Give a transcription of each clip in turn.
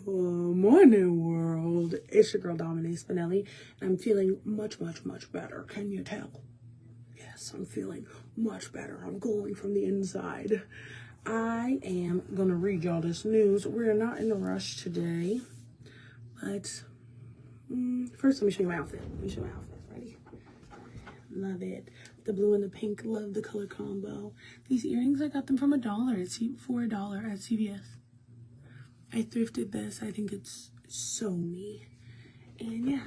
Mawnin World. It's your girl Dominique Spinelli, and I'm feeling much better. Can you tell? Yes, I'm feeling much better. I'm glowing from the inside. I am gonna read y'all this news. We're not in a rush today, but first let me show you my outfit. Ready? Love it. The blue and the pink. Love the color combo. These earrings, I got them from $1 for $1 at CVS. I thrifted this. I think it's so me. And yeah,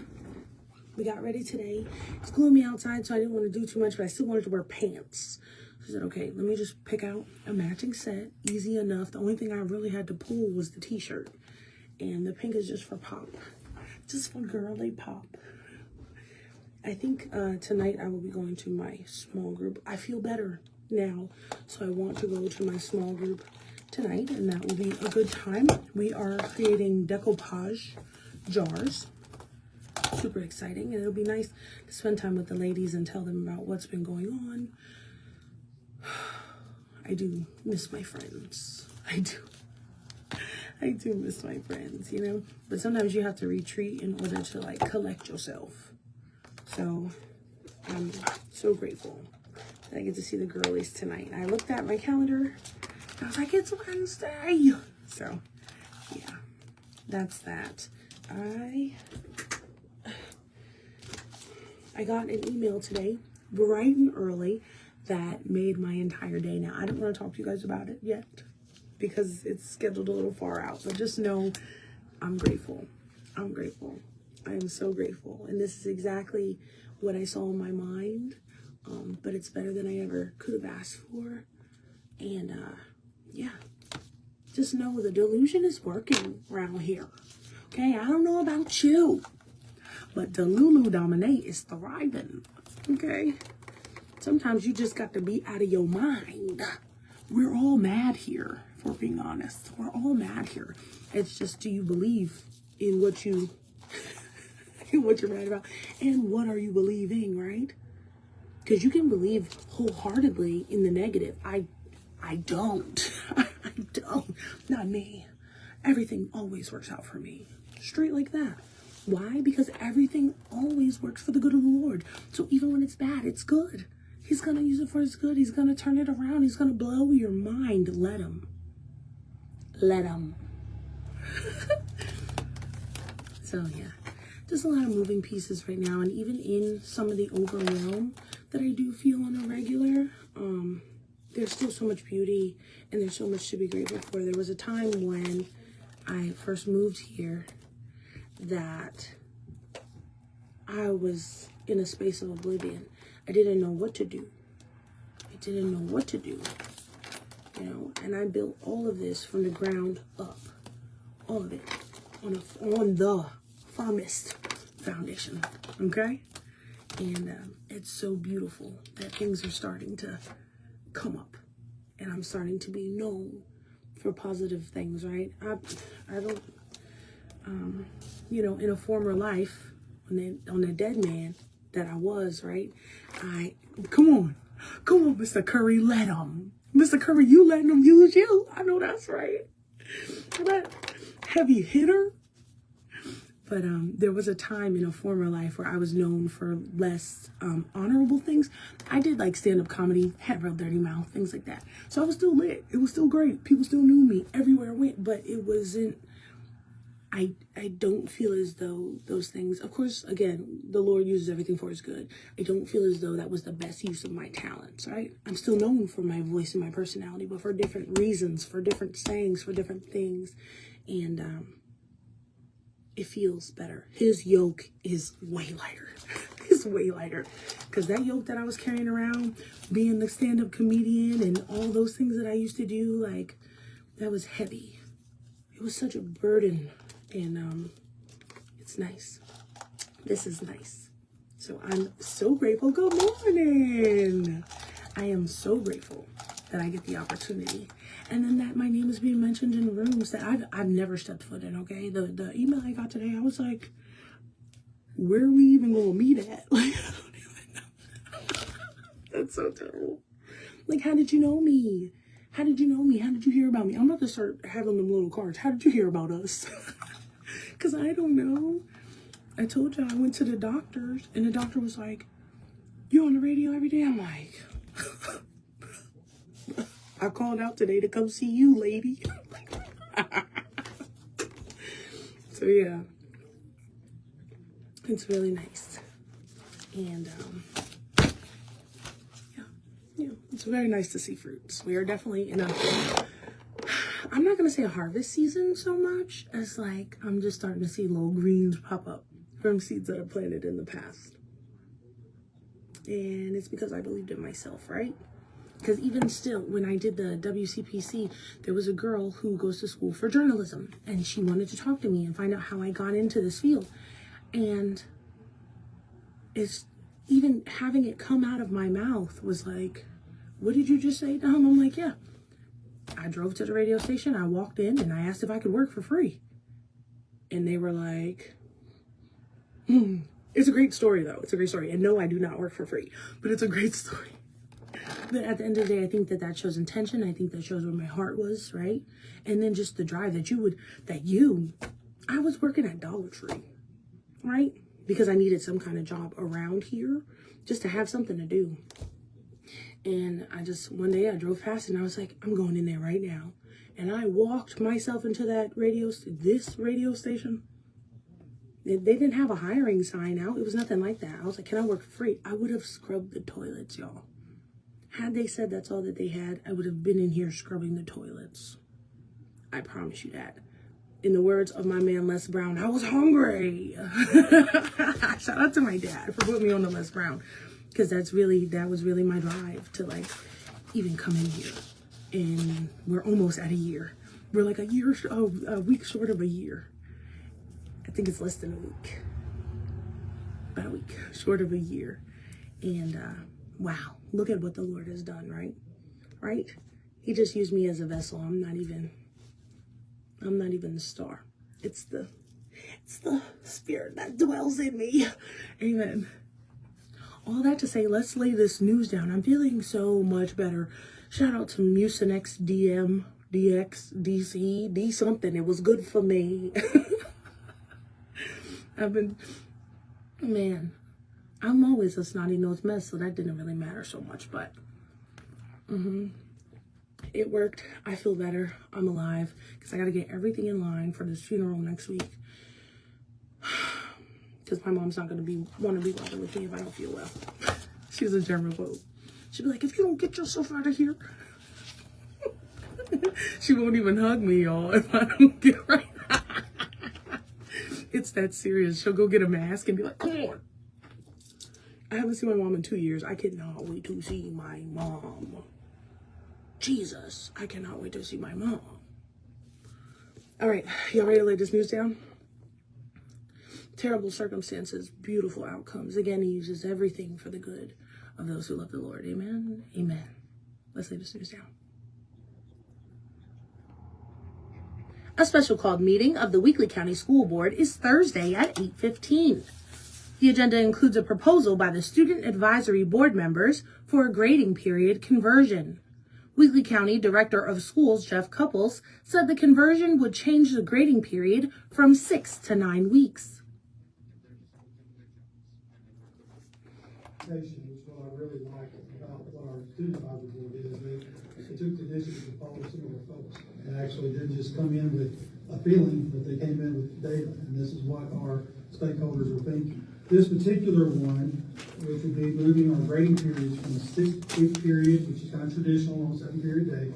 we got ready today. It's gloomy outside, so I didn't want to do too much, but I still wanted to wear pants. So I said, okay, let me just pick out a matching set. Easy enough. The only thing I really had to pull was the t-shirt. And the pink is just for pop. Just for girly pop. I think tonight I will be going to my small group. I feel better now, so I want to go to my small group tonight, and that will be a good time. We are creating decoupage jars. Super exciting, and it'll be nice to spend time with the ladies and tell them about what's been going on. I do miss my friends. I do miss my friends, you know? But sometimes you have to retreat in order to, like, collect yourself. So I'm so grateful that I get to see the girlies tonight. I looked at my calendar. I was like, it's Wednesday. So, yeah, that's that. I got an email today, bright and early, that made my entire day. Now, I don't want to talk to you guys about it yet because it's scheduled a little far out. But just know I'm grateful. I'm grateful. I am so grateful. And this is exactly what I saw in my mind. But it's better than I ever could have asked for. And, yeah, just know the delusion is working around here. Okay, I don't know about you, but Delulu Dominate is thriving. Okay, sometimes you just got to be out of your mind. We're all mad here, if we're being honest. We're all mad here. It's just, do you believe in what you, in what you're mad about, and what are you believing, right? Because you can believe wholeheartedly in the negative. I don't. I don't. Not me. Everything always works out for me. Straight like that. Why? Because everything always works for the good of the Lord. So even when it's bad, it's good. He's going to use it for his good. He's going to turn it around. He's going to blow your mind. Let him. Let him. So, yeah. Just a lot of moving pieces right now. And even in some of the overwhelm that I do feel on a regular, there's still so much beauty and there's so much to be grateful for. There was a time when I first moved here that I was in a space of oblivion. I didn't know what to do. You know, and I built all of this from the ground up. All of it. On the firmest foundation. Okay? And it's so beautiful that things are starting to come up, and I'm starting to be known for positive things, right? I don't, you know, in a former life, on a dead man that I was, right? Come on, Mr. Curry, let him. Mr. Curry, you letting him use you? I know that's right. That heavy hitter. But there was a time in a former life where I was known for less honorable things. I did like stand-up comedy, had real dirty mouth, things like that. So I was still lit. It was still great. People still knew me everywhere I went. But it wasn't, I don't feel as though those things, of course, again, the Lord uses everything for his good. I don't feel as though that was the best use of my talents, right? I'm still known for my voice and my personality, but for different reasons, for different sayings, for different things. And, it feels better. His yoke is way lighter. It's way lighter. Because that yoke that I was carrying around, being the stand-up comedian and all those things that I used to do, like, that was heavy. It was such a burden. And it's nice. This is nice. So I'm so grateful. Good morning. I am so grateful that I get the opportunity. And then that my name is being mentioned in rooms that I've never stepped foot in, okay? The email I got today, I was like, where are we even going to meet at? Like, I don't even know. That's so terrible. Like, how did you know me? How did you know me? How did you hear about me? I'm about to start having them little cards. How did you hear about us? Because I don't know. I told you I went to the doctors, and the doctor was like, you on the radio every day? I'm like, I called out today to come see you, lady. So yeah, it's really nice. And yeah, it's very nice to see fruits. We are definitely in a, I'm not going to say a harvest season so much as like, I'm just starting to see little greens pop up from seeds that are planted in the past. And it's because I believed in myself, right? Because even still, when I did the WCPC, there was a girl who goes to school for journalism, and she wanted to talk to me and find out how I got into this field. And it's even having it come out of my mouth was like, what did you just say, Dom? I'm like, yeah. I drove to the radio station, I walked in, and I asked if I could work for free. And they were like, It's a great story, though. It's a great story. And no, I do not work for free, but it's a great story. But at the end of the day, I think that that shows intention. I think that shows where my heart was, right? And then just the drive I was working at Dollar Tree, right? Because I needed some kind of job around here just to have something to do. And one day I drove past and I was like, I'm going in there right now. And I walked myself into this radio station. They didn't have a hiring sign out. It was nothing like that. I was like, can I work for free? I would have scrubbed the toilets, y'all. Had they said that's all that they had, I would have been in here scrubbing the toilets. I promise you that. In the words of my man, Les Brown, I was hungry. Shout out to my dad for putting me on the Les Brown. Because that was really my drive to like even come in here. And we're almost at a year. We're like a week short of a year. I think it's less than a week. About a week short of a year. And wow, look at what the Lord has done, right? Right? He just used me as a vessel. I'm not even the star. It's the spirit that dwells in me. Amen. All that to say, let's lay this news down. I'm feeling so much better. Shout out to Mucinex DM, DX, DC, D something. It was good for me. I'm always a snotty nosed mess, so that didn't really matter so much, but it worked. I feel better. I'm alive because I got to get everything in line for this funeral next week. Because my mom's not going to want to be bothered with me if I don't feel well. She's a germaphobe. She'll be like, if you don't get yourself out of here. She won't even hug me, y'all, if I don't get right. It's that serious. She'll go get a mask and be like, come on. I haven't seen my mom in 2 years. I cannot wait to see my mom. Jesus, I cannot wait to see my mom. All right, y'all ready to lay this news down? Terrible circumstances, beautiful outcomes. Again, he uses everything for the good of those who love the Lord. Amen. Amen. Let's lay this news down. A special called meeting of the Weakley County School Board is Thursday at 8:15. The agenda includes a proposal by the Student Advisory Board members for a grading period conversion. Weakley County Director of Schools Jeff Couples said the conversion would change the grading period from 6 to 9 weeks. Which is what I really like about what our student advisory board is. They took the initiative to follow some of our folks and actually didn't just come in with a feeling, but they came in with data. And this is what our stakeholders are thinking. This particular one, which would be moving our grading periods from a 6-week period, which is kind of traditional on a 7-period day,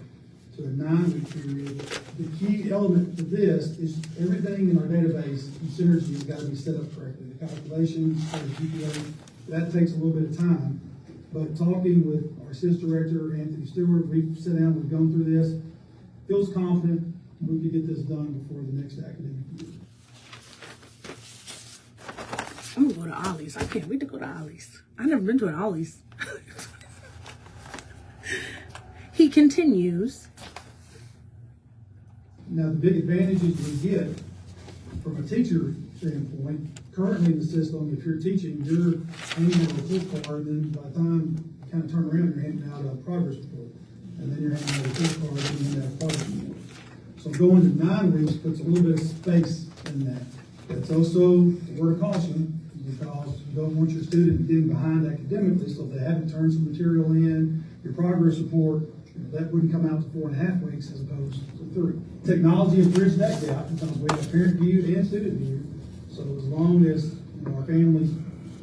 to a 9-week period. The key element to this is everything in our database in Synergy has got to be set up correctly. The calculations, the GPA, that takes a little bit of time. But talking with our assist director, Anthony Stewart, we've sat down, we've gone through this, feels confident we could get this done before the next academic year. I'm gonna go to Ollie's. I can't wait to go to Ollie's. I've never been to an Ollie's. He continues. Now, the big advantages we get from a teacher standpoint, currently in the system, if you're teaching, you're handing out a report card, and then by the time you kind of turn around, you're handing out a progress report. and then you're handing out a test card at the end of that part. So going to 9 weeks puts a little bit of space in that. It's also a word of caution, because you don't want your student getting behind academically, so if they haven't turned some material in, your progress report, that wouldn't come out to 4.5 weeks as opposed to 3. Technology has bridged that gap because we have parent view and student view. So as long as our families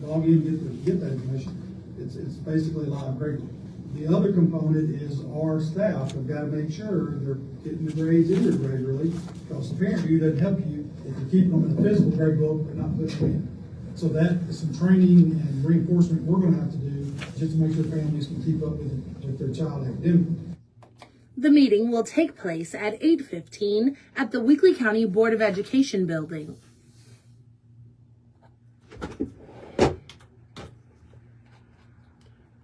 log in and get that information, it's basically live grading. The other component is our staff have got to make sure they're getting the grades entered regularly, because the parent view doesn't help you if you're keeping them in a physical grade book but not putting them in. So that is some training and reinforcement we're going to have to do just to make sure families can keep up with their child academically. The meeting will take place at 8:15 at the Weakley County Board of Education building.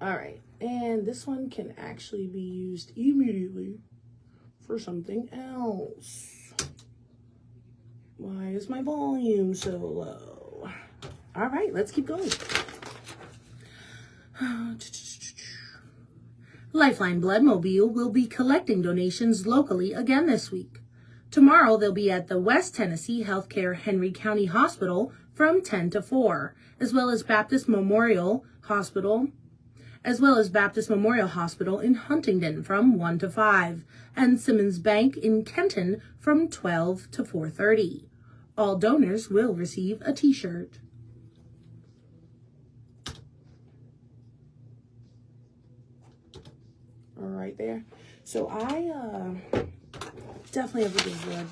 All right, and this one can actually be used immediately for something else. Why is my volume so low? All right, let's keep going. Lifeline Blood Mobile will be collecting donations locally again this week. Tomorrow they'll be at the West Tennessee Healthcare Henry County Hospital from 10 to 4, as well as Baptist Memorial Hospital in Huntingdon from 1 to 5, and Simmons Bank in Kenton from 12 to 4:30. All donors will receive a t-shirt. All right there. So I definitely have a good blood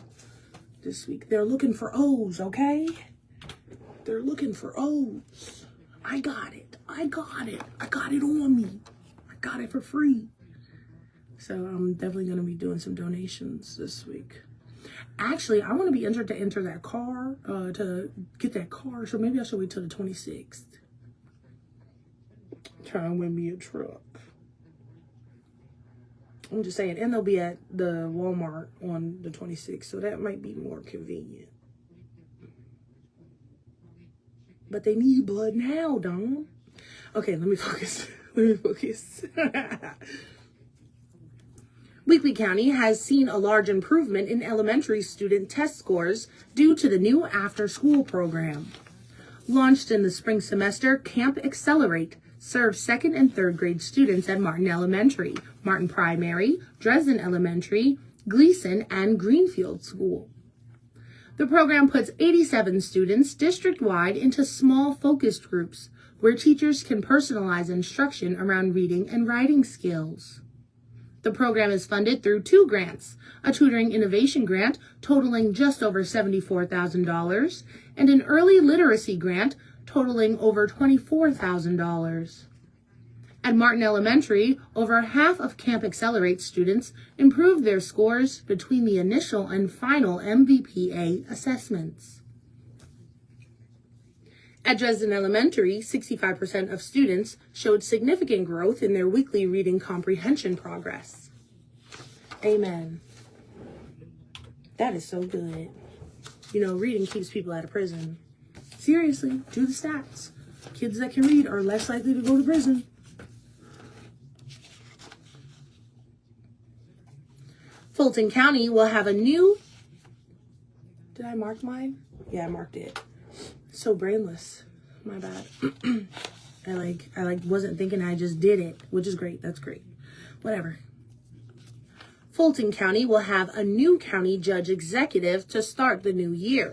this week. They're looking for O's, okay? They're looking for O's. I got it. I got it on me. I got it for free. So I'm definitely going to be doing some donations this week. Actually, I want to be entered to enter that car, to get that car. So maybe I should wait till the 26th. Try and win me a truck. I'm just saying. And they'll be at the Walmart on the 26th. So that might be more convenient. But they need blood now, Dom. Okay, let me focus. Weakley County has seen a large improvement in elementary student test scores due to the new after-school program. Launched in the spring semester, Camp Accelerate serves 2nd and 3rd grade students at Martin Elementary, Martin Primary, Dresden Elementary, Gleason, and Greenfield School. The program puts 87 students district-wide into small focused groups where teachers can personalize instruction around reading and writing skills. The program is funded through 2 grants, a tutoring innovation grant totaling just over $74,000 and an early literacy grant totaling over $24,000. At Martin Elementary, over half of Camp Accelerate students improved their scores between the initial and final MVPA assessments. At Dresden Elementary, 65% of students showed significant growth in their weekly reading comprehension progress. Amen. That is so good. You know, reading keeps people out of prison. Seriously, do the stats. Kids that can read are less likely to go to prison. Fulton County will have a new... Did I mark mine? Yeah, I marked it. So brainless. My bad. I wasn't thinking, I just did it, which is great. That's great. Whatever. Fulton County will have a new county judge executive to start the new year.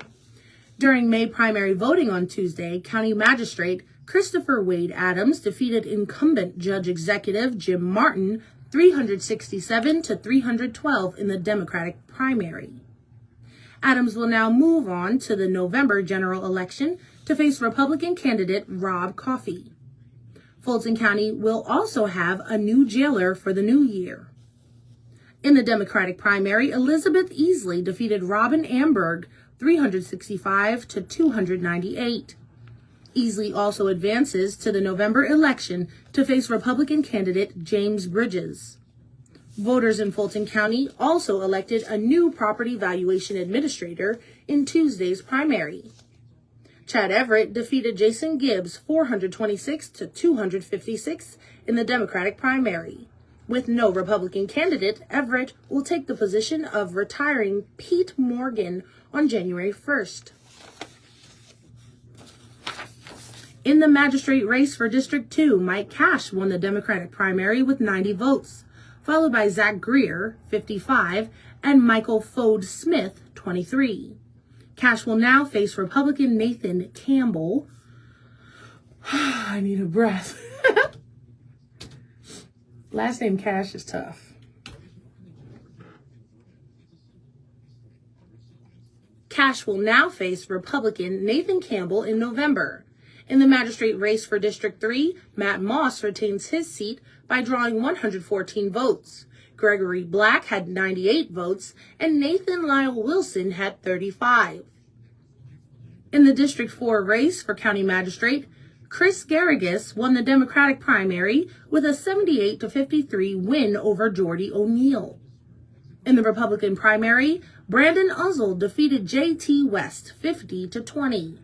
During May primary voting on Tuesday, County Magistrate Christopher Wade Adams defeated incumbent judge executive Jim Martin 367 to 312 in the Democratic primary. Adams will now move on to the November general election to face Republican candidate Rob Coffey. Fulton County will also have a new jailer for the new year. In the Democratic primary, Elizabeth Easley defeated Robin Amberg 365 to 298. Easley also advances to the November election to face Republican candidate James Bridges. Voters in Fulton County also elected a new property valuation administrator in Tuesday's primary. Chad Everett defeated Jason Gibbs 426 to 256 in the Democratic primary. With no Republican candidate, Everett will take the position of retiring Pete Morgan on January 1st. In the magistrate race for District 2, Mike Cash won the Democratic primary with 90 votes, followed by Zach Greer, 55, and Michael Fode Smith, 23. Cash will now face Republican Nathan Campbell. I need a breath. Last name Cash is tough. Cash will now face Republican Nathan Campbell in November. In the magistrate race for District 3, Matt Moss retains his seat by drawing 114 votes. Gregory Black had 98 votes, and Nathan Lyle Wilson had 35. In the District 4 race for county magistrate, Chris Garrigus won the Democratic primary with a 78-53 win over Jordy O'Neill. In the Republican primary, Brandon Uzzle defeated J.T. West 50-20.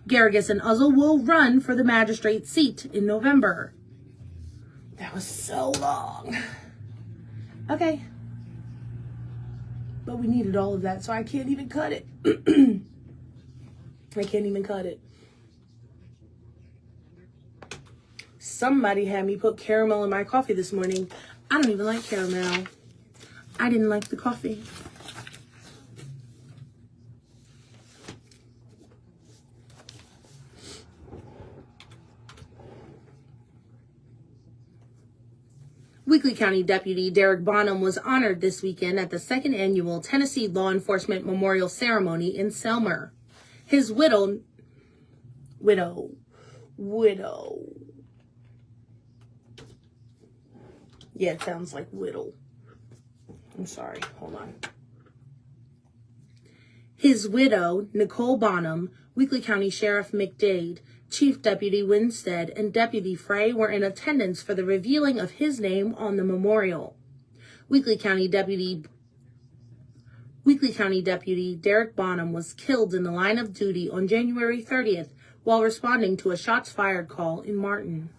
Garrigus and Uzzle will run for the magistrate seat in November. That was so long. Okay. But we needed all of that, so I can't even cut it. I can't even cut it. Somebody had me put caramel in my coffee this morning. I don't even like caramel. I didn't like the coffee. Weakley County Deputy Derek Bonham was honored this weekend at the second annual Tennessee Law Enforcement Memorial Ceremony in Selmer. His widow. Yeah, it sounds like whittle. I'm sorry, hold on. His widow, Nicole Bonham, Weakley County Sheriff McDade, Chief Deputy Winstead, and Deputy Frey were in attendance for the revealing of his name on the memorial. Weakley County Deputy Derek Bonham was killed in the line of duty on January 30th while responding to a shots fired call in Martin.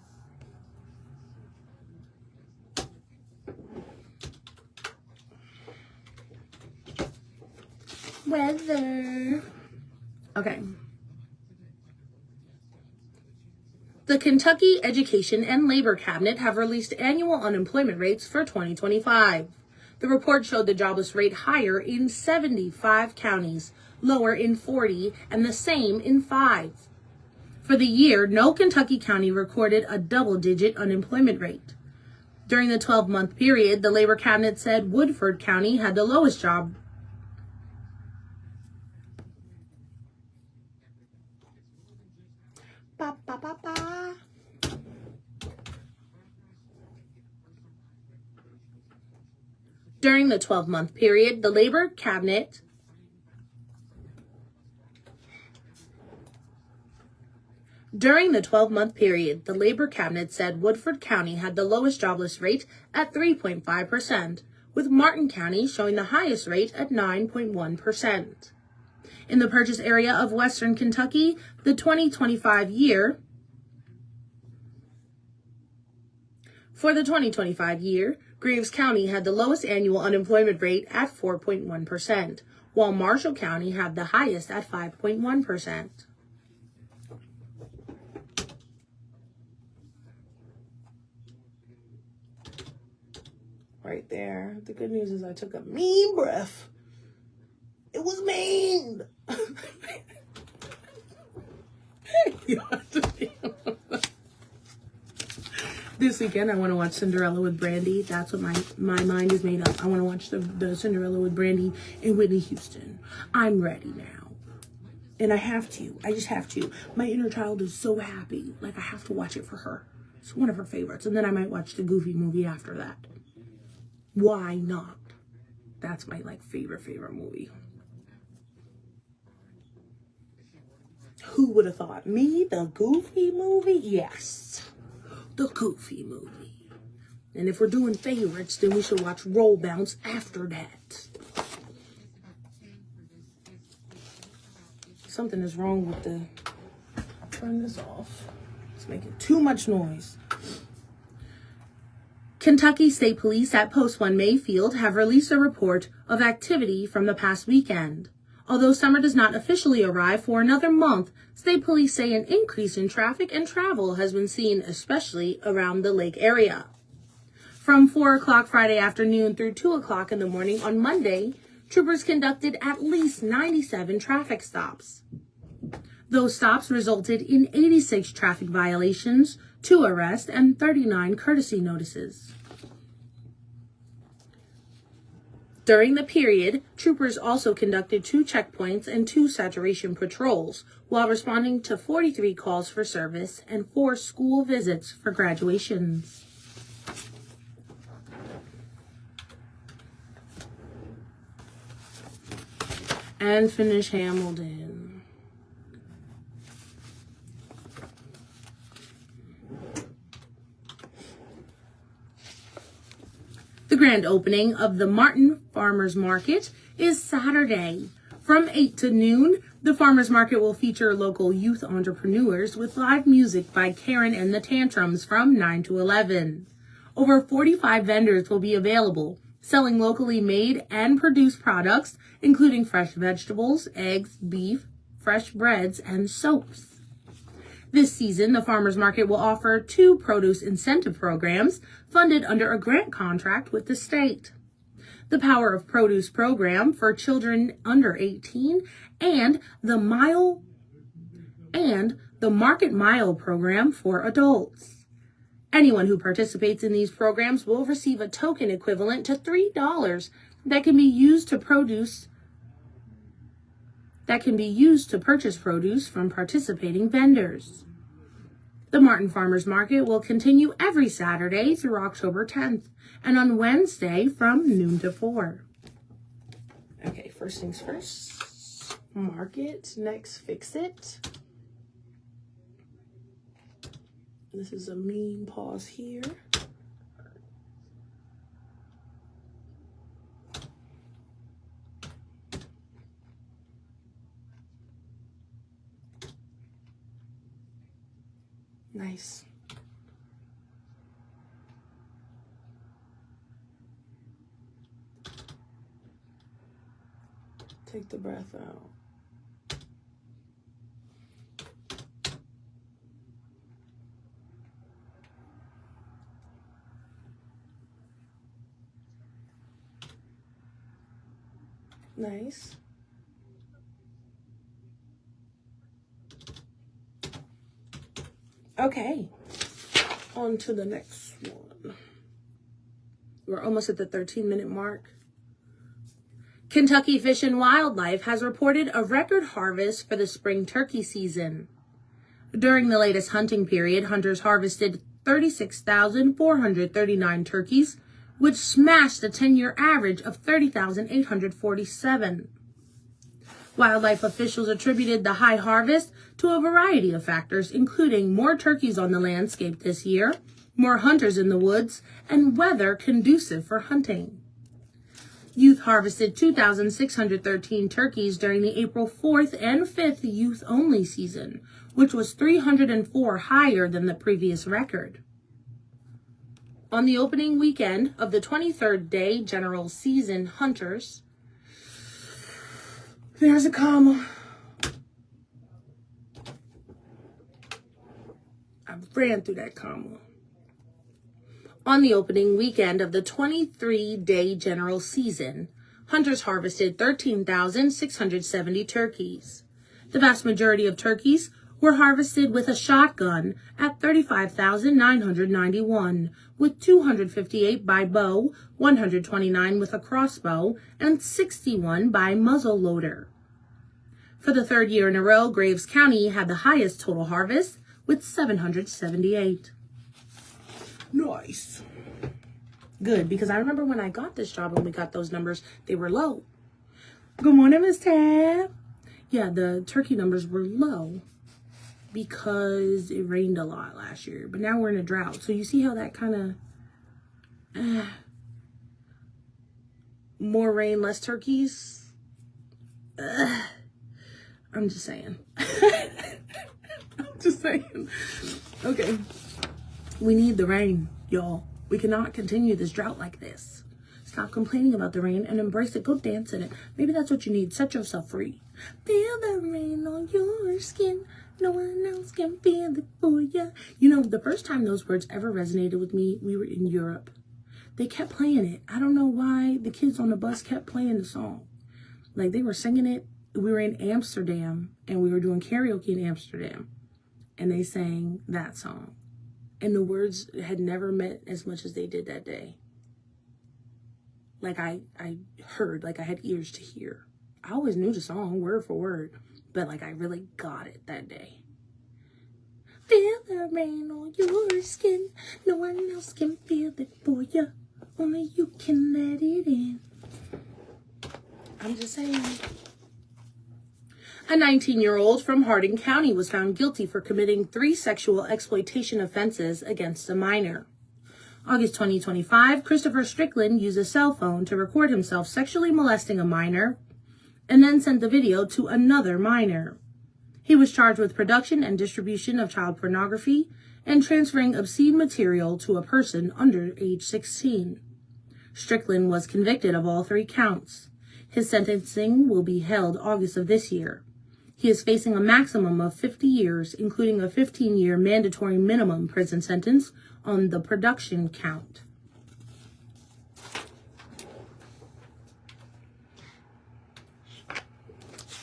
Weather. Okay. The Kentucky Education and Labor Cabinet have released annual unemployment rates for 2025. The report showed the jobless rate higher in 75 counties, lower in 40, and the same in 5. For the year, no Kentucky county recorded a double-digit unemployment rate. During the 12-month period, the Labor Cabinet said Woodford County had the lowest job. During the 12-month period, the Labor Cabinet said Woodford County had the lowest jobless rate at 3.5%, with Martin County showing the highest rate at 9.1%. In the purchase area of Western Kentucky, for the 2025 year, Graves County had the lowest annual unemployment rate at 4.1%, while Marshall County had the highest at 5.1%. Right there. The good news is I took a mean breath. It was mean. This weekend, I want to watch Cinderella with Brandy. That's what my mind is made up. I want to watch the Cinderella with Brandy and Whitney Houston. I'm ready now. And I have to. I just have to. My inner child is so happy. Like, I have to watch it for her. It's one of her favorites. And then I might watch the Goofy movie after that. Why not? That's my, favorite movie. Who would have thought? Me? The Goofy movie? Yes. The Goofy movie. And if we're doing favorites, then we should watch Roll Bounce after that. Something is wrong with the... Turn this off. It's making too much noise. Kentucky State Police at Post 1 Mayfield have released a report of activity from the past weekend. Although summer does not officially arrive for another month, state police say an increase in traffic and travel has been seen, especially around the lake area. From 4 o'clock Friday afternoon through 2 o'clock in the morning on Monday, troopers conducted at least 97 traffic stops. Those stops resulted in 86 traffic violations, 2 arrests, and 39 courtesy notices. During the period, troopers also conducted 2 checkpoints and 2 saturation patrols while responding to 43 calls for service and 4 school visits for graduations. And finish Hamilton. The grand opening of the Mawnin Farmers Market is Saturday. From 8 to noon, the Farmers Market will feature local youth entrepreneurs with live music by Karen and the Tantrums from 9 to 11. Over 45 vendors will be available, selling locally made and produced products, including fresh vegetables, eggs, beef, fresh breads, and soaps. This season, the Farmers Market will offer 2 produce incentive programs funded under a grant contract with the state. The Power of Produce program for children under 18 and the Market Mile program for adults. Anyone who participates in these programs will receive a token equivalent to $3 that can be used to purchase produce from participating vendors. The Mawnin Farmers Market will continue every Saturday through October 10th and on Wednesday from noon to 4. Okay, first things first. Market, next fix it. This is a mean pause here. Nice. Take the breath out. Nice. Okay, on to the next one. We're almost at the 13-minute mark. Kentucky Fish and Wildlife has reported a record harvest for the spring turkey season. During the latest hunting period, hunters harvested 36,439 turkeys, which smashed the 10-year average of 30,847. Wildlife officials attributed the high harvest to a variety of factors, including more turkeys on the landscape this year, more hunters in the woods, and weather conducive for hunting. Youth harvested 2,613 turkeys during the April 4th and 5th youth-only season, which was 304 higher than the previous record. On the opening weekend of the 23rd day general season, hunters... There's a comma. I ran through that comma. On the opening weekend of the 23-day general season, hunters harvested 13,670 turkeys. The vast majority of turkeys were harvested with a shotgun at 35,991, with 258 by bow, 129 with a crossbow, and 61 by muzzleloader. For the 3rd year in a row, Graves County had the highest total harvest with 778. Nice. Good, because I remember when I got this job and we got those numbers, they were low. Good morning, Miss Tab. Yeah, the turkey numbers were low because it rained a lot last year, but now we're in a drought. So you see how that kind of more rain, less turkeys. I'm just saying. I'm just saying. Okay, we need the rain, y'all. We cannot continue this drought like this. Stop complaining about the rain and embrace it. Go dance in it. Maybe that's what you need. Set yourself free. Feel the rain on your skin. No one else can feel it for you. You know, the first time those words ever resonated with me, we were in Europe. They kept playing it. I don't know why the kids on the bus kept playing the song. Like, they were singing it. We were in Amsterdam, and we were doing karaoke in Amsterdam. And they sang that song. And the words had never meant as much as they did that day. Like, I heard, like I had ears to hear. I always knew the song word for word, but like I really got it that day. Feel the rain on your skin. No one else can feel it for you. Only you can let it in. I'm just saying. A 19-year-old from Hardin County was found guilty for committing 3 sexual exploitation offenses against a minor. August 2025, Christopher Strickland used a cell phone to record himself sexually molesting a minor and then sent the video to another minor. He was charged with production and distribution of child pornography and transferring obscene material to a person under age 16. Strickland was convicted of all 3 counts. His sentencing will be held August of this year. He is facing a maximum of 50 years, including a 15-year mandatory minimum prison sentence on the production count.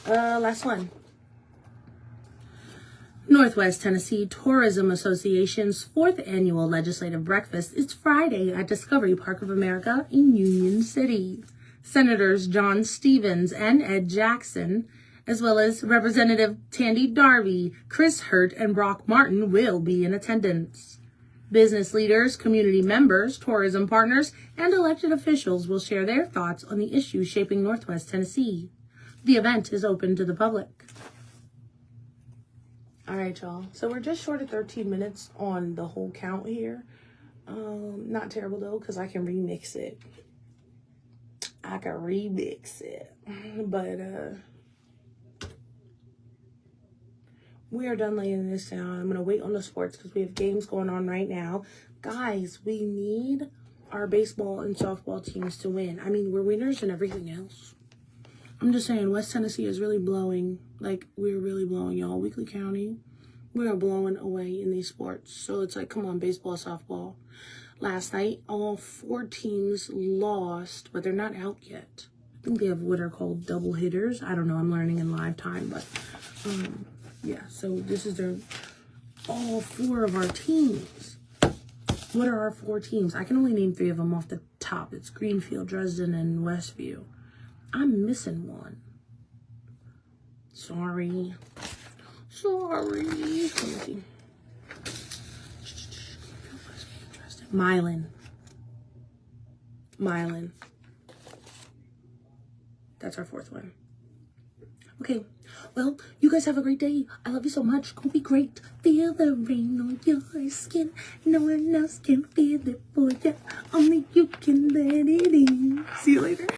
Last one. Northwest Tennessee Tourism Association's 4th annual legislative breakfast is Friday at Discovery Park of America in Union City. Senators John Stevens and Ed Jackson, as well as Representative Tandy Darby, Chris Hurt, and Brock Martin will be in attendance. Business leaders, community members, tourism partners, and elected officials will share their thoughts on the issues shaping Northwest Tennessee. The event is open to the public. All right, y'all. So we're just short of 13 minutes on the whole count here. Not terrible, though, because I can remix it. But, we are done laying this down. I'm going to wait on the sports because we have games going on right now. Guys, we need our baseball and softball teams to win. I mean, we're winners in everything else. I'm just saying, West Tennessee is really blowing. Like, we're really blowing, y'all. Weekly County, we are blowing away in these sports. So it's like, come on, baseball, softball. Last night, all 4 teams lost, but they're not out yet. I think they have what are called double hitters. I don't know. I'm learning in live time, but yeah. So this is all 4 of our teams. What are our 4 teams? I can only name 3 of them off the top. It's Greenfield, Dresden, and Westview. I'm missing one. Sorry. Let me see. Mawnin. That's our 4th one. Okay. Well, you guys have a great day. I love you so much. Go be great. Feel the rain on your skin. No one else can feel it for you. Only you can let it in. See you later.